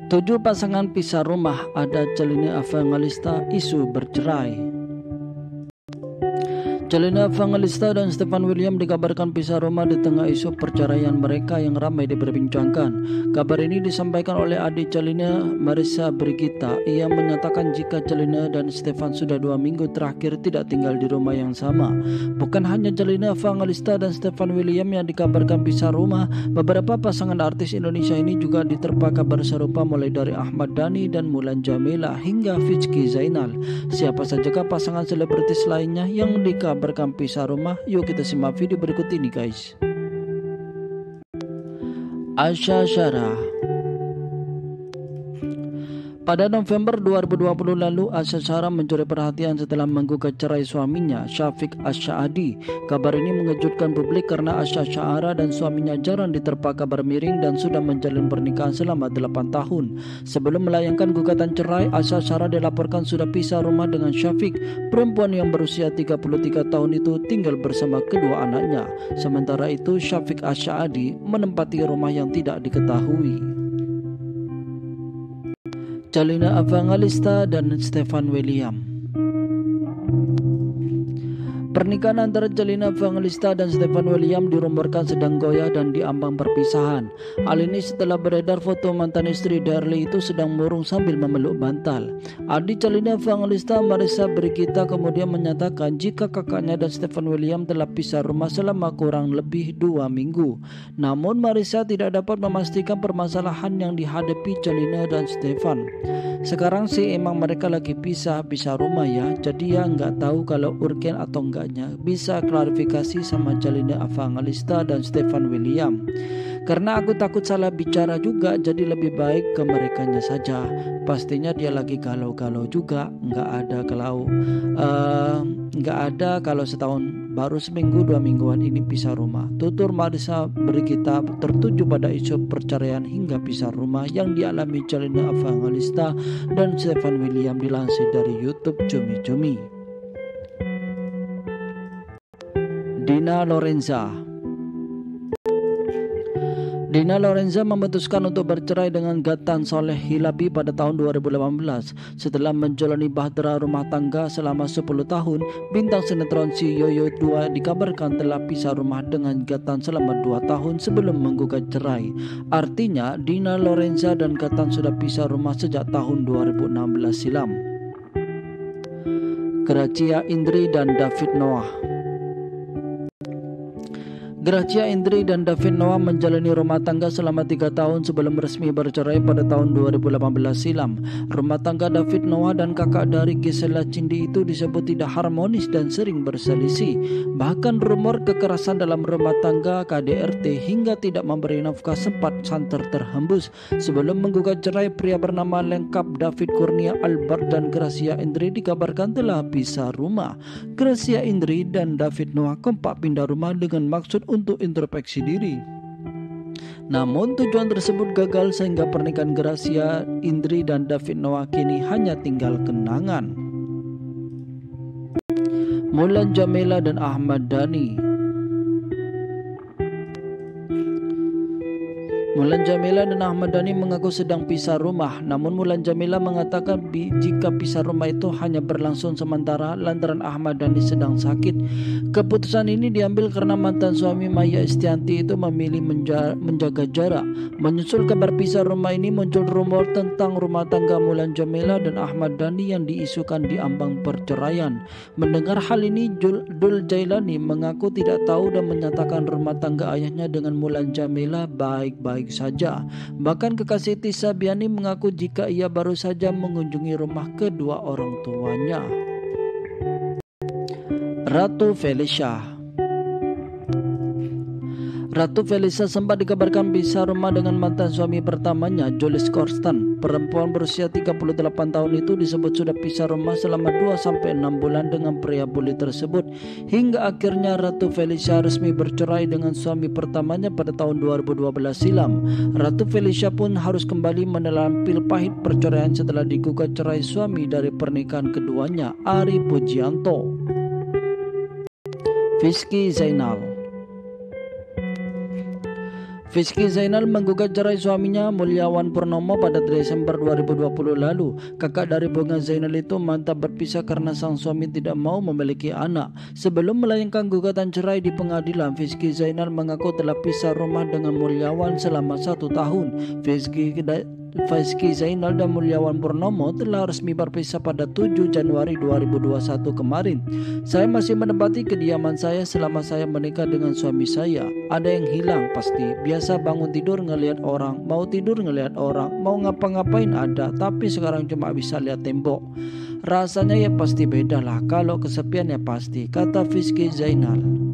7 pasangan pisah rumah, ada Celina Evangelista isu bercerai. Celina Evangelista dan Stefan William dikabarkan pisah rumah di tengah isu perceraian mereka yang ramai diperbincangkan. Kabar ini disampaikan oleh adik Celina, Marissa Brigita. Ia menyatakan jika Celina dan Stefan sudah 2 minggu terakhir tidak tinggal di rumah yang sama. Bukan hanya Celina Evangelista dan Stefan William yang dikabarkan pisah rumah, beberapa pasangan artis Indonesia ini juga diterpa kabar serupa mulai dari Ahmad Dhani dan Mulan Jameela hingga Rizky Zainal. Siapa sajakah pasangan selebritis lainnya yang dikabarkan pisah rumah? Yuk kita simak video berikut ini guys. Asha Syarah. Pada November 2020 lalu, Asha Syarah mencuri perhatian setelah menggugat cerai suaminya, Syafiq Asy'adi. Kabar ini mengejutkan publik karena Asha Syarah dan suaminya jarang diterpa kabar miring dan sudah menjalin pernikahan selama 8 tahun. Sebelum melayangkan gugatan cerai, Asha Syarah dilaporkan sudah pisah rumah dengan Syafiq. Perempuan yang berusia 33 tahun itu tinggal bersama kedua anaknya. Sementara itu, Syafiq Asy'adi menempati rumah yang tidak diketahui. Celina Evangelista dan Stefan William. Pernikahan antara Celina Evangelista dan Stefan William dirumorkan sedang goyah dan diambang perpisahan. Hal ini setelah beredar foto mantan istri Darlie itu sedang murung sambil memeluk bantal. Adik Celina Evangelista, Marissa Brigita, kemudian menyatakan jika kakaknya dan Stefan William telah pisah rumah selama kurang lebih 2 minggu. Namun Marissa tidak dapat memastikan permasalahan yang dihadapi Celina dan Stefan. Sekarang sih emang mereka lagi pisah rumah ya, jadi ya nggak tahu kalau urgen atau enggaknya. Bisa klarifikasi sama Celina Evangelista dan Stefan William. Karena aku takut salah bicara juga, jadi lebih baik ke merekanya saja. Pastinya dia lagi galau-galau juga, nggak ada kalau setahun baru seminggu 2 mingguan ini pisah rumah. Tutur Marissa Brigita tertuju pada isu perceraian hingga pisah rumah yang dialami Celina Evangelista dan Stefan William, dilansir dari YouTube Cumi-Cumi. Dina Lorenza. Dina Lorenza memutuskan untuk bercerai dengan Gatan Soleh Hilabi pada tahun 2018. Setelah menjalani bahtera rumah tangga selama 10 tahun, bintang sinetron Si Yoyo 2 dikabarkan telah pisah rumah dengan Gatan selama 2 tahun sebelum menggugat cerai. Artinya, Dina Lorenza dan Gatan sudah pisah rumah sejak tahun 2016 silam. Gracia Indri dan David Noah. Gracia Indri dan David Noah menjalani rumah tangga selama 3 tahun sebelum resmi bercerai pada tahun 2018 silam. Rumah tangga David Noah dan kakak dari Gisela Cindy itu disebut tidak harmonis dan sering berselisih. Bahkan rumor kekerasan dalam rumah tangga KDRT hingga tidak memberi nafkah sempat santer terhembus. Sebelum menggugat cerai, pria bernama lengkap David Kurnia Albert dan Gracia Indri dikabarkan telah pisah rumah. Gracia Indri dan David Noah kompak pindah rumah dengan maksud untuk introspeksi diri. Namun tujuan tersebut gagal sehingga pernikahan Gracia Indri dan David Noah kini hanya tinggal kenangan. Mulan Jameela dan Ahmad Dhani. Mulan Jameela dan Ahmad Dhani mengaku sedang pisah rumah. Namun Mulan Jameela mengatakan jika pisah rumah itu hanya berlangsung sementara lantaran Ahmad Dhani sedang sakit. Keputusan ini diambil karena mantan suami Maya Estianty itu memilih menjaga jarak. Menyusul kabar pisah rumah ini, muncul rumor tentang rumah tangga Mulan Jameela dan Ahmad Dhani yang diisukan diambang perceraian. Mendengar hal ini, Dul Jailani mengaku tidak tahu dan menyatakan rumah tangga ayahnya dengan Mulan Jameela baik-baik saja. Bahkan kekasih Tisa Biani mengaku jika ia baru saja mengunjungi rumah kedua orang tuanya. Ratu Felicia. Ratu Felicia sempat dikabarkan pisah rumah dengan mantan suami pertamanya, Julius Korstan. Perempuan berusia 38 tahun itu disebut sudah pisah rumah selama 2-6 bulan dengan pria bule tersebut. Hingga akhirnya Ratu Felicia resmi bercerai dengan suami pertamanya pada tahun 2012 silam. Ratu Felicia pun harus kembali menelan pil pahit perceraian setelah digugat cerai suami dari pernikahan keduanya, Ari Pujianto. Rizky Zainal. Rizky Zainal menggugat cerai suaminya Mulyawan Purnomo pada Desember 2020 lalu. Kakak dari bunga Zainal itu mantap berpisah karena sang suami tidak mau memiliki anak. Sebelum melayangkan gugatan cerai di pengadilan, Rizky Zainal mengaku telah pisah rumah dengan Mulyawan selama 1 tahun. Rizky Zainal dan Mulyawan Purnomo telah resmi berpisah pada 7 Januari 2021 kemarin. Saya masih menempati kediaman saya selama saya menikah dengan suami saya. Ada yang hilang pasti. Biasa bangun tidur ngelihat orang, mau tidur ngelihat orang, mau ngapa-ngapain ada, tapi sekarang cuma bisa lihat tembok. Rasanya ya pasti beda lah, kalau kesepian ya pasti, kata Rizky Zainal.